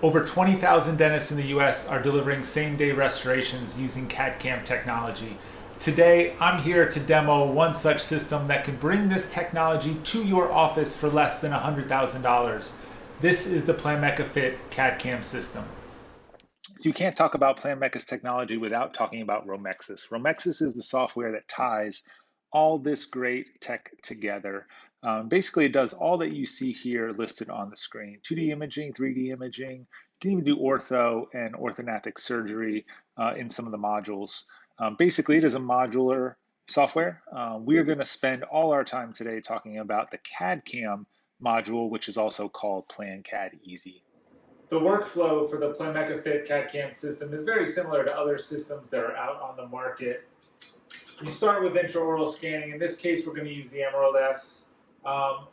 Over 20,000 dentists in the US are delivering same-day restorations using CAD-CAM technology. Today, I'm here to demo one such system that can bring this technology to your office for less than $100,000. This is the Planmeca FIT CAD-CAM system. So you can't talk about Planmeca's technology without talking about Romexis. Romexis is the software that ties all this great tech together. Basically, it does all that you see here listed on the screen: 2D imaging, 3D imaging. You can even do ortho and orthodontic surgery in some of the modules. Basically, it is a modular software. We are going to spend all our time today talking about the CAD-CAM module, which is also called PlanCAD Easy. The workflow for the Planmeca FIT CAD-CAM system is very similar to other systems that are out on the market. You start with intraoral scanning. In this case, we're going to use the Emerald S.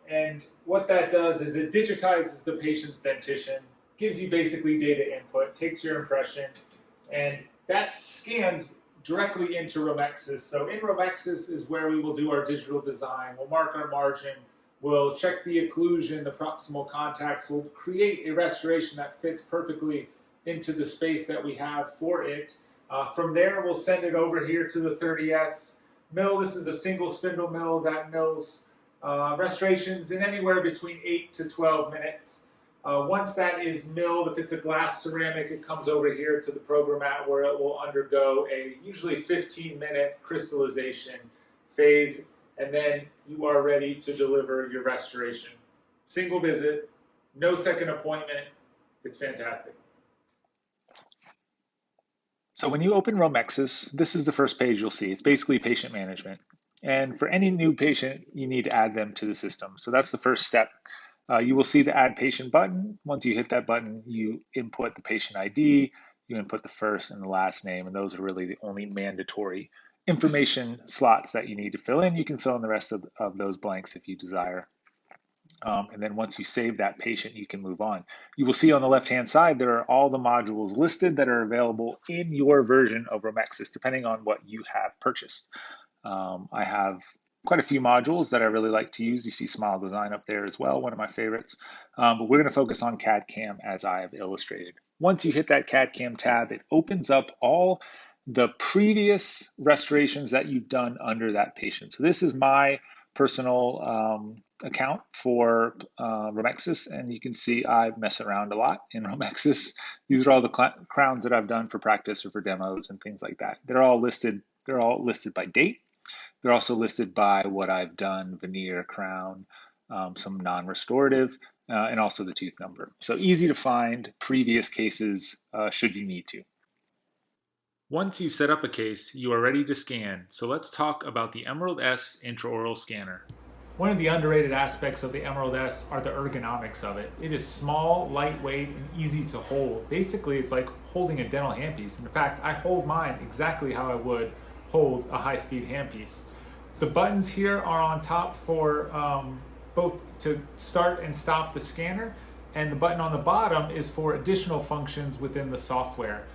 And what that does is it digitizes the patient's dentition, gives you basically data input, takes your impression, and that scans directly into Romexis. So in Romexis is where we will do our digital design. We'll mark our margin. We'll check the occlusion, the proximal contacts. We'll create a restoration that fits perfectly into the space that we have for it. From there, we'll send it over here to the 30S mill. This is a single spindle mill that mills restorations in anywhere between 8 to 12 minutes. Once that is milled, if it's a glass ceramic, it comes over here to the programmat where it will undergo a usually 15-minute crystallization phase, and then you are ready to deliver your restoration. Single visit, no second appointment. It's fantastic. So when you open Romexis, this is the first page you'll see. It's basically patient management. And for any new patient, you need to add them to the system. So that's the first step. You will see the Add Patient button. Once you hit that button, you input the patient ID, you input the first and the last name, and those are really the only mandatory information slots that you need to fill in. You can fill in the rest of those blanks if you desire. And then once you save that patient, you can move on. You will see on the left-hand side, there are all the modules listed that are available in your version of Romexis, depending on what you have purchased. I have quite a few modules that I really like to use. You see Smile Design up there as well, one of my favorites. But we're going to focus on CAD-CAM as I have illustrated. Once you hit that CAD-CAM tab, it opens up all the previous restorations that you've done under that patient. So this is my personal account for Romexis, and you can see I mess around a lot in Romexis. These are all the crowns that I've done for practice or for demos and things like that. They're all listed by date. They're also listed by what I've done: veneer, crown, some non-restorative, and also the tooth number. So easy to find previous cases should you need to. Once you've set up a case, you are ready to scan. So let's talk about the Emerald S intraoral scanner. One of the underrated aspects of the Emerald S are the ergonomics of it. It is small, lightweight, and easy to hold. Basically, it's like holding a dental handpiece. In fact, I hold mine exactly how I would hold a high-speed handpiece. The buttons here are on top for both to start and stop the scanner, and the button on the bottom is for additional functions within the software.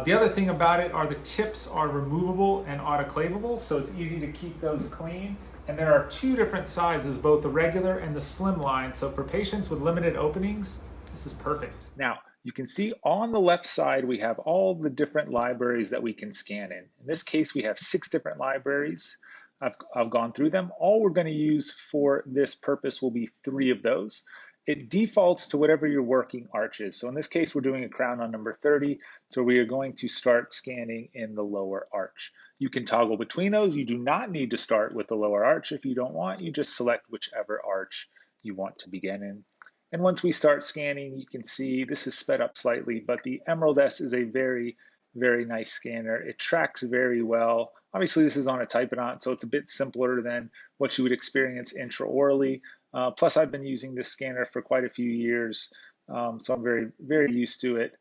The other thing about it are the tips are removable and autoclavable, so it's easy to keep those clean. And there are two different sizes, both the regular and the slim line. So for patients with limited openings, this is perfect. Now, you can see on the left side, we have all the different libraries that we can scan in. In this case, we have 6 different libraries. I've gone through them. All we're going to use for this purpose will be 3 of those. It defaults to whatever your working arch is. So in this case, we're doing a crown on number 30. So we are going to start scanning in the lower arch. You can toggle between those. You do not need to start with the lower arch if you don't want. You just select whichever arch you want to begin in. And once we start scanning, you can see this is sped up slightly, but the Emerald S is a very, very nice scanner. It tracks very well. Obviously, this is on a Typodont, so it's a bit simpler than what you would experience intraorally. Plus, I've been using this scanner for quite a few years, so I'm very, very used to it.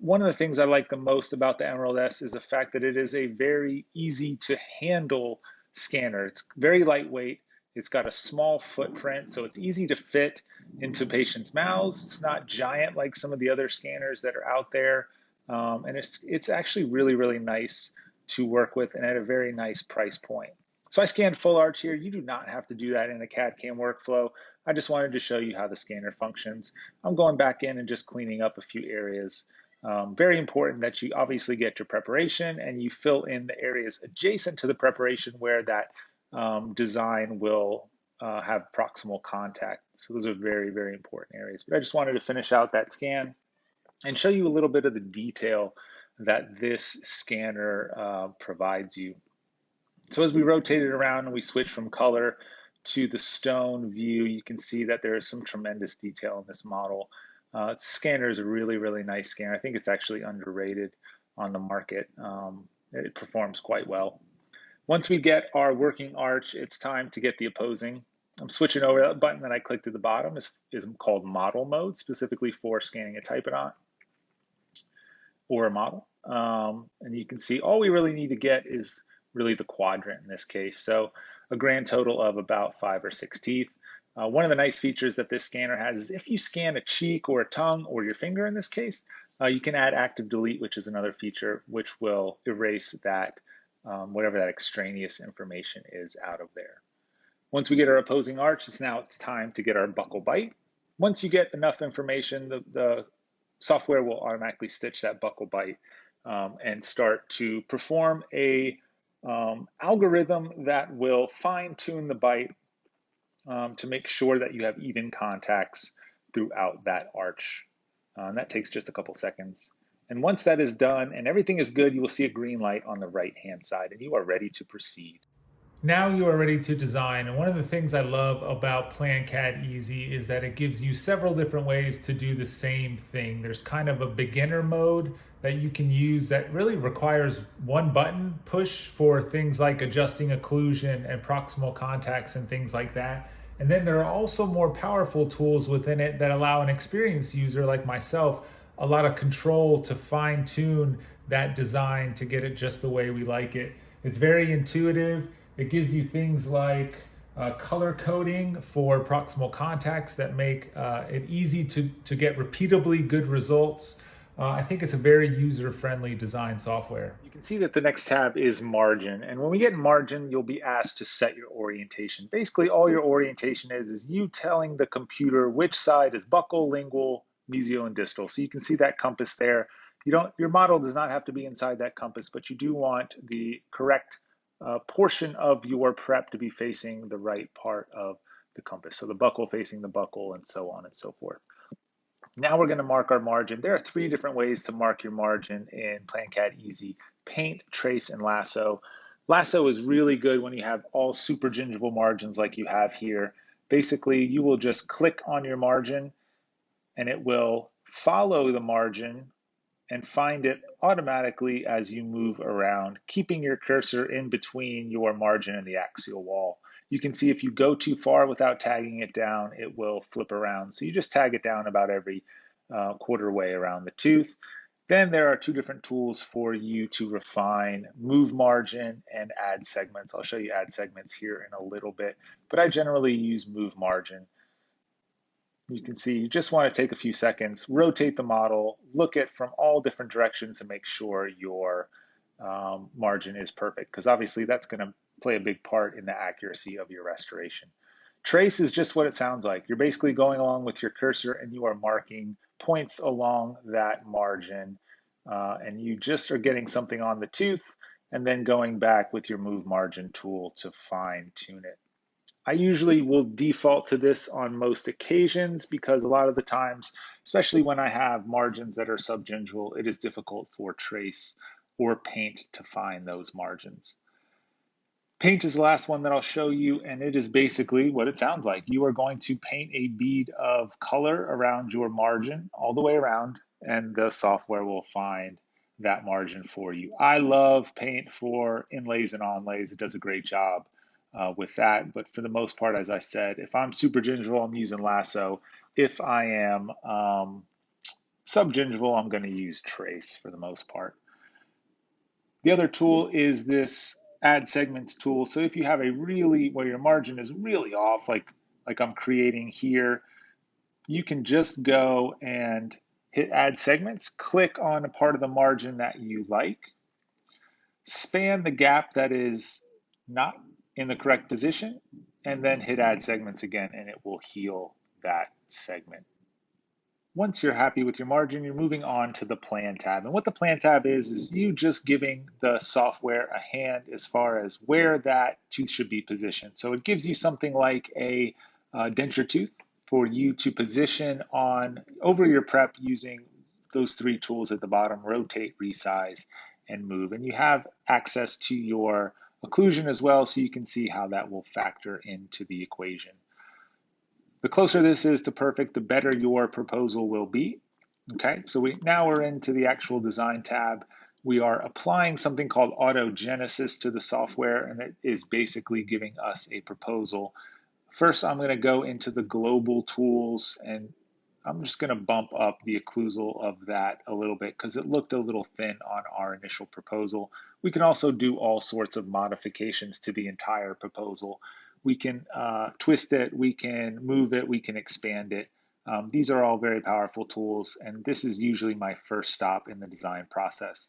One of the things I like the most about the Emerald S is the fact that it is a very easy to handle scanner. It's very lightweight. It's got a small footprint, so it's easy to fit into patients' mouths. It's not giant like some of the other scanners that are out there. And it's actually really, really nice to work with and at a very nice price point. So I scanned full arch here. You do not have to do that in a CAD-CAM workflow. I just wanted to show you how the scanner functions. I'm going back in and just cleaning up a few areas. Very important that you obviously get your preparation and you fill in the areas adjacent to the preparation where that design will have proximal contact. So those are very, very important areas. But I just wanted to finish out that scan and show you a little bit of the detail that this scanner provides you. So as we rotate it around and we switch from color to the stone view, you can see that there is some tremendous detail in this model. Scanner is a really, really nice scanner. I think it's actually underrated on the market. It performs quite well. Once we get our working arch, it's time to get the opposing. I'm switching over. That button that I clicked at the bottom is called model mode, specifically for scanning a typodont or a model. And you can see all we really need to get is really the quadrant in this case. So a grand total of about 5 or 6 teeth. One of the nice features that this scanner has is if you scan a cheek or a tongue or your finger in this case, you can add active delete, which is another feature which will erase that, whatever that extraneous information is out of there. Once we get our opposing arch, it's time to get our buckle bite. Once you get enough information, the software will automatically stitch that buckle bite and start to perform a algorithm that will fine-tune the bite to make sure that you have even contacts throughout that arch. And that takes just a couple seconds. And once that is done and everything is good, you will see a green light on the right-hand side and you are ready to proceed. Now you are ready to design. And one of the things I love about PlanCAD Easy is that it gives you several different ways to do the same thing. There's kind of a beginner mode that you can use that really requires one button push for things like adjusting occlusion and proximal contacts and things like that. And then there are also more powerful tools within it that allow an experienced user like myself a lot of control to fine tune that design to get it just the way we like it. It's very intuitive. It gives you things like color coding for proximal contacts that make it easy to get repeatably good results. I think it's a very user-friendly design software. You can see that the next tab is margin. And when we get margin, you'll be asked to set your orientation. Basically, all your orientation is you telling the computer which side is buccal, lingual, mesial, and distal. So you can see that compass there. Your model does not have to be inside that compass, but you do want the correct portion of your prep to be facing the right part of the compass. So the buccal facing the buccal and so on and so forth. Now we're going to mark our margin. There are 3 different ways to mark your margin in PlanCAD Easy: paint, trace, and lasso. Lasso is really good when you have all super gingival margins like you have here. Basically, you will just click on your margin and it will follow the margin and find it automatically as you move around, keeping your cursor in between your margin and the axial wall. You can see if you go too far without tagging it down, it will flip around. So you just tag it down about every quarter way around the tooth. Then there are 2 different tools for you to refine: move margin and add segments. I'll show you add segments here in a little bit, but I generally use move margin. You can see you just want to take a few seconds, rotate the model, look at from all different directions to make sure your margin is perfect, because obviously that's going to play a big part in the accuracy of your restoration. Trace is just what it sounds like. You're basically going along with your cursor and you are marking points along that margin, and you just are getting something on the tooth and then going back with your move margin tool to fine tune it. I usually will default to this on most occasions because a lot of the times, especially when I have margins that are subgingival, it is difficult for trace or paint to find those margins. Paint is the last one that I'll show you, and it is basically what it sounds like. You are going to paint a bead of color around your margin all the way around, and the software will find that margin for you. I love paint for inlays and onlays. It does a great job with that, but for the most part, as I said, if I'm super gingival, I'm using lasso. If I am subgingival, I'm going to use trace for the most part. The other tool is this add segments tool. So if you have where your margin is really off, like I'm creating here, you can just go and hit add segments, click on a part of the margin that you like, span the gap that is not in the correct position, and then hit add segments again, and it will heal that segment. Once you're happy with your margin, you're moving on to the plan tab. And what the plan tab is you just giving the software a hand as far as where that tooth should be positioned. So it gives you something like a denture tooth for you to position on over your prep using those three tools at the bottom: rotate, resize, and move. And you have access to your occlusion as well, so you can see how that will factor into the equation. The closer this is to perfect, the better your proposal will be. Okay, so now we're into the actual design tab. We are applying something called autogenesis to the software, and it is basically giving us a proposal. First, I'm going to go into the global tools, and I'm just going to bump up the occlusal of that a little bit because it looked a little thin on our initial proposal. We can also do all sorts of modifications to the entire proposal. We can twist it, we can move it, we can expand it. These are all very powerful tools, and this is usually my first stop in the design process.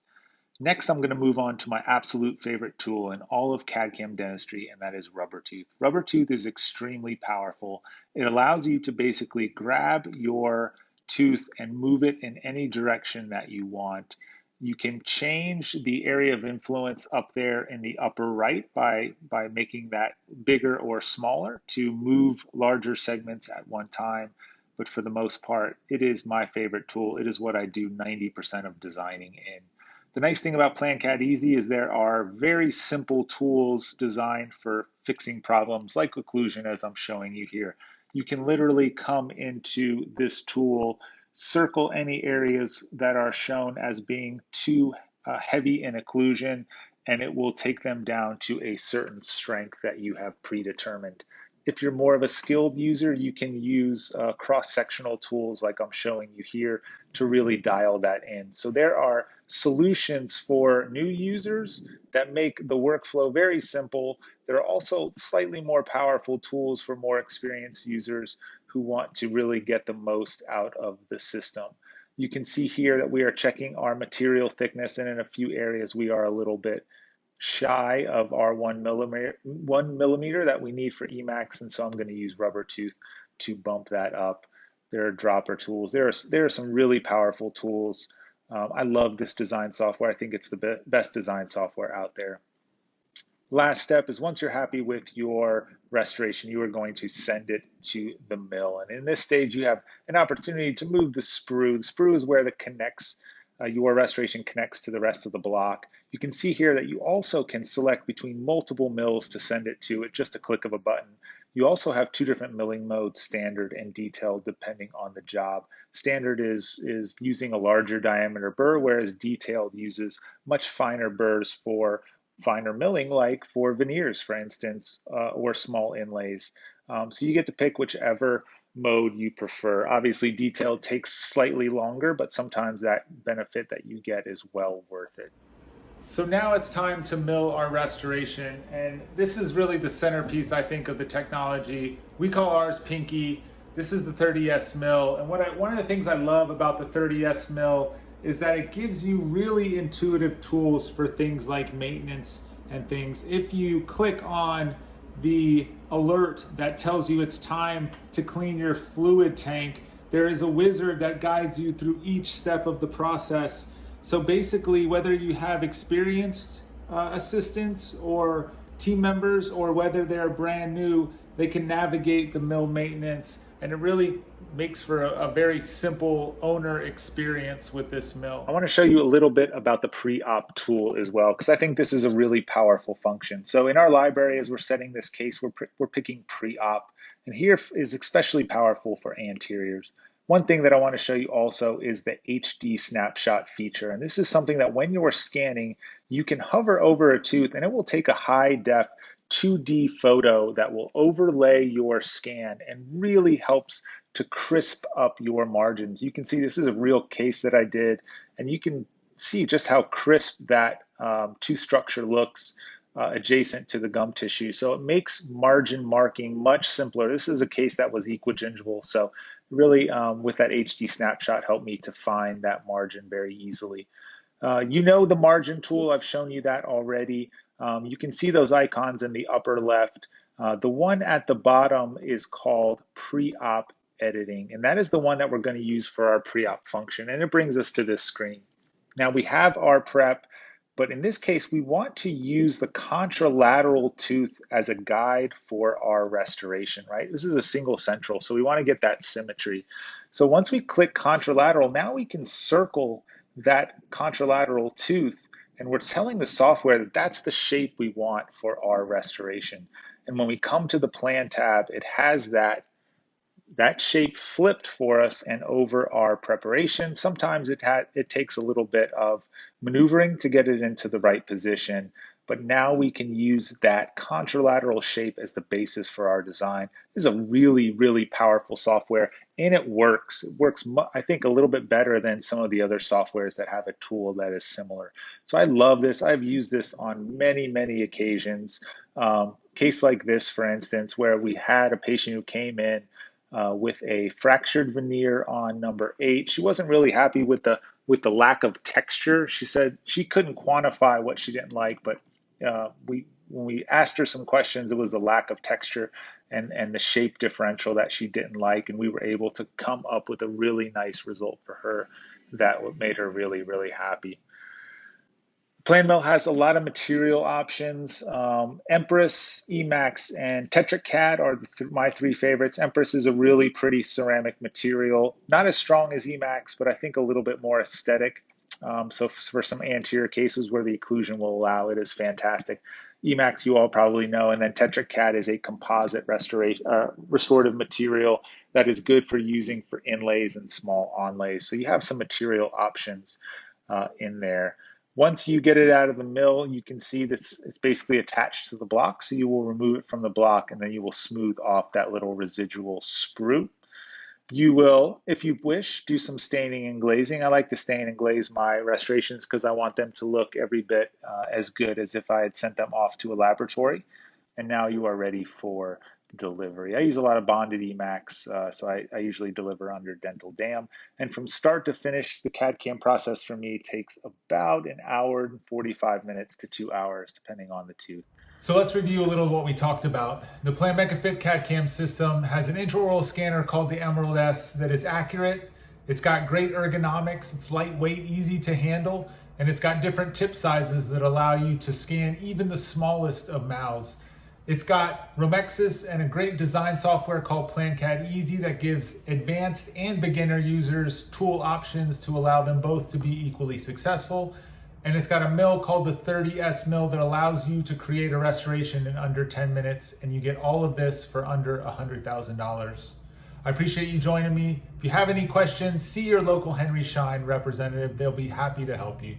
Next, I'm going to move on to my absolute favorite tool in all of CAD/CAM dentistry, and that is rubber tooth. Rubber tooth is extremely powerful. It allows you to basically grab your tooth and move it in any direction that you want. You can change the area of influence up there in the upper right by making that bigger or smaller to move larger segments at one time. But for the most part, it is my favorite tool. It is what I do 90% of designing in. The nice thing about PlanCAD Easy is there are very simple tools designed for fixing problems like occlusion, as I'm showing you here. You can literally come into this tool, circle any areas that are shown as being too heavy in occlusion, and it will take them down to a certain strength that you have predetermined. If you're more of a skilled user, you can use cross-sectional tools like I'm showing you here to really dial that in. So there are solutions for new users that make the workflow very simple. There are also slightly more powerful tools for more experienced users who want to really get the most out of the system. You can see here that we are checking our material thickness, and in a few areas we are a little bit shy of our 1 millimeter that we need for Emax, and so I'm going to use rubber tooth to bump that up. There are dropper tools. There are some really powerful tools. I love this design software. I think it's the best design software out there. Last step is once you're happy with your restoration, you are going to send it to the mill. And in this stage, you have an opportunity to move the sprue. The sprue is where your restoration connects to the rest of the block. You can see here that you also can select between multiple mills to send it to at just a click of a button. You also have two different milling modes, standard and detailed, depending on the job. Standard is using a larger diameter burr, whereas detailed uses much finer burrs for finer milling, like for veneers, for instance, or small inlays. So you get to pick whichever mode you prefer. Obviously, detailed takes slightly longer, but sometimes that benefit that you get is well worth it. So now it's time to mill our restoration, and this is really the centerpiece, I think, of the technology. We call ours Pinky. This is the 30S mill, and one of the things I love about the 30S mill is that it gives you really intuitive tools for things like maintenance and things. If you click on the alert that tells you it's time to clean your fluid tank, there is a wizard that guides you through each step of the process. So basically, whether you have experienced assistants or team members, or whether they're brand new, they can navigate the mill maintenance, and it really makes for a very simple owner experience with this mill. I want to show you a little bit about the Preop tool as well, because I think this is a really powerful function. So in our library, as we're setting this case, we're picking Preop, and here is especially powerful for anteriors. One thing that I want to show you also is the HD snapshot feature. And this is something that when you're scanning, you can hover over a tooth and it will take a high def 2D photo that will overlay your scan and really helps to crisp up your margins. You can see this is a real case that I did, and you can see just how crisp that tooth structure looks adjacent to the gum tissue. So it makes margin marking much simpler. This is a case that was equigingival, so really with that HD snapshot helped me to find that margin very easily. You know the margin tool, I've shown you that already. You can see those icons in the upper left. The one at the bottom is called Preop editing, and that is the one that we're going to use for our pre-op function, and it brings us to this screen. Now we have our prep, but in this case, we want to use the contralateral tooth as a guide for our restoration, right? This is a single central, so we want to get that symmetry. So once we click contralateral, now we can circle that contralateral tooth, and we're telling the software that that's the shape we want for our restoration. And when we come to the plan tab, it has that shape flipped for us and over our preparation. Sometimes it takes a little bit of maneuvering to get it into the right position, but now we can use that contralateral shape as the basis for our design. This is a really, really powerful software, and it works. It works, I think, a little bit better than some of the other softwares that have a tool that is similar. So I love this. I've used this on many, many occasions. Case like this, for instance, where we had a patient who came in with a fractured veneer on number 8. She wasn't really happy with the lack of texture. She said she couldn't quantify what she didn't like, but when we asked her some questions, it was the lack of texture and the shape differential that she didn't like, and we were able to come up with a really nice result for her that made her really, really happy. Planmeca has a lot of material options. Empress, Emax, and Tetric CAD are my 3 favorites. Empress is a really pretty ceramic material, not as strong as Emax, but I think a little bit more aesthetic. So for some anterior cases where the occlusion will allow, it is fantastic. Emax you all probably know, and then Tetric CAD is a composite restorative material that is good for using for inlays and small onlays. So you have some material options in there. Once you get it out of the mill, you can see this it's basically attached to the block, so you will remove it from the block and then you will smooth off that little residual sprue. You will, if you wish, do some staining and glazing. I like to stain and glaze my restorations because I want them to look every bit as good as if I had sent them off to a laboratory. And now you are ready for delivery. I use a lot of bonded Emax, so I usually deliver under dental dam. And from start to finish, the CAD/CAM process for me takes about an hour and 45 minutes to 2 hours, depending on the tooth. So let's review a little of what we talked about. The Planmeca FIT CAD/CAM system has an intraoral scanner called the Emerald S that is accurate. It's got great ergonomics, it's lightweight, easy to handle, and it's got different tip sizes that allow you to scan even the smallest of mouths. It's got Romexis and a great design software called PlanCAD Easy that gives advanced and beginner users tool options to allow them both to be equally successful. And it's got a mill called the 30S mill that allows you to create a restoration in under 10 minutes, and you get all of this for under $100,000. I appreciate you joining me. If you have any questions, see your local Henry Schein representative. They'll be happy to help you.